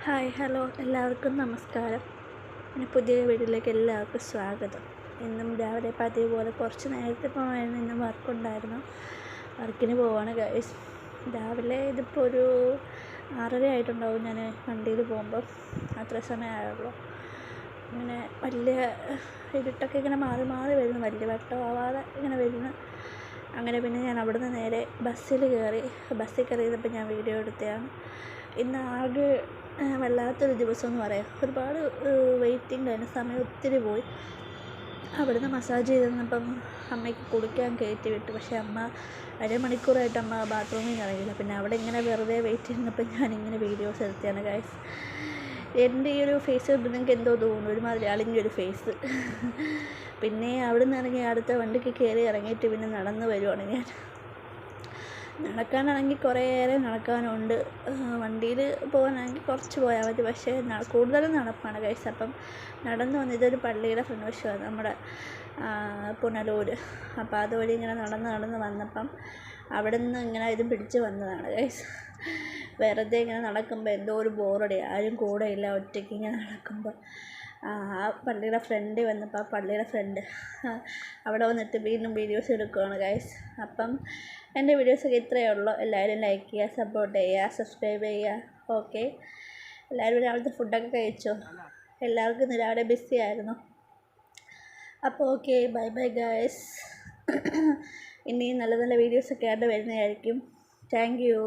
Hi hello എല്ലാവർക്കും നമസ്കാരം. പിന്നെ പുതിയ വീഡിയോയിലേക്ക് എല്ലാവർക്കും സ്വാഗതം. ഇന്നും രാവിലെ പതിവ് പോലെ കുറച്ച് നേരത്തെ പോകാനായിരുന്നു. ഇന്നും വർക്കുണ്ടായിരുന്നു. വർക്കിന് പോവാണ് ഗൈസ്. രാവിലെ ഇതിപ്പോൾ ഒരു 6:30 ആയിട്ടുണ്ടാവും ഞാൻ വണ്ടിയിൽ പോകുമ്പോൾ. അത്ര സമയമായുള്ളൂ. ഇങ്ങനെ വലിയ ഇരുട്ടൊക്കെ ഇങ്ങനെ മാറി മാറി വരുന്നു, വലിയ വെട്ടമാവാതെ ഇങ്ങനെ വരുന്നു. അങ്ങനെ പിന്നെ ഞാൻ അവിടുന്ന് നേരെ ബസ്സിൽ കയറിയപ്പോൾ ഞാൻ വീഡിയോ എടുത്തതാണ്. ഇന്ന് ആകെ വല്ലാത്തൊരു ദിവസം എന്ന് പറയാം. ഒരുപാട് വെയിറ്റിംഗ് ആയിരുന്നു, സമയം ഒത്തിരി പോയി. അവിടുന്ന് മസാജ് ചെയ്ത് തന്നപ്പം അമ്മയ്ക്ക് കുളിക്കാൻ കയറ്റി വിട്ടു. പക്ഷേ അമ്മ അരമണിക്കൂറായിട്ട് അമ്മ ബാത്റൂമിൽ നിന്ന് ഇറങ്ങിയില്ല. പിന്നെ അവിടെ ഇങ്ങനെ വെറുതെ വെയിറ്റ് ചെയ്യുന്നപ്പോൾ ഞാനിങ്ങനെ വീഡിയോസ് എടുത്തതാണ് ഗൈസ്. എൻ്റെ ഈ ഒരു ഫേസ് കണ്ട് നിങ്ങൾക്ക് എന്തോ തോന്നുന്നു, ഒരുമാതിരി അളിഞ്ഞൊരു ഫേസ്. പിന്നെ അവിടെ നിന്ന് ഇറങ്ങി അടുത്ത വണ്ടിക്ക് കയറി ഇറങ്ങിയിട്ട് പിന്നെ നടന്ന് വരുവാണ് ഞാൻ. നടക്കാനാണെങ്കിൽ കുറേയേറെ നടക്കാനുണ്ട്. വണ്ടിയിൽ പോകാനാണെങ്കിൽ കുറച്ച് പോയാൽ മതി. പക്ഷേ കൂടുതലും നടപ്പാണ് ഗൈസ്. അപ്പം നടന്നു വന്ന് ഇതൊരു പള്ളിയുടെ ഫ്രണ്ട് വശമാണ് നമ്മുടെ പുനലൂർ. അപ്പോൾ അതുവഴി ഇങ്ങനെ നടന്ന് വന്നപ്പം അവിടെ നിന്ന് ഇങ്ങനെ ഇതും പിടിച്ച് വന്നതാണ് ഗൈസ്. വെറുതെ ഇങ്ങനെ നടക്കുമ്പോൾ എന്തോ ഒരു ബോറടി, ആരും കൂടെ ഇല്ല, ഒറ്റയ്ക്ക് ഇങ്ങനെ നടക്കുമ്പോൾ. ആ പള്ളിയുടെ ഫ്രണ്ടിൽ വന്നപ്പോൾ ആ പള്ളിയുടെ ഫ്രണ്ട് അവിടെ വന്നിട്ട് വീണ്ടും വീഡിയോസ് എടുക്കുകയാണ് ഗൈസ്. അപ്പം എൻ്റെ വീഡിയോസൊക്കെ ഇത്രയേ ഉള്ളൂ. എല്ലാവരും ലൈക്ക് ചെയ്യുക, സപ്പോർട്ട് ചെയ്യുക, സബ്സ്ക്രൈബ് ചെയ്യുക. ഓക്കെ, എല്ലാവരും രാവിലത്തെ ഫുഡൊക്കെ കഴിച്ചോ? എല്ലാവർക്കും രാവിലെ ബിസി ആയിരുന്നു. അപ്പോൾ ഓക്കെ, ബൈ ബൈ ഗൈസ്. ഇനിയും നല്ല നല്ല വീഡിയോസൊക്കെ ആയിട്ട് വരുന്നതായിരിക്കും. Thank you.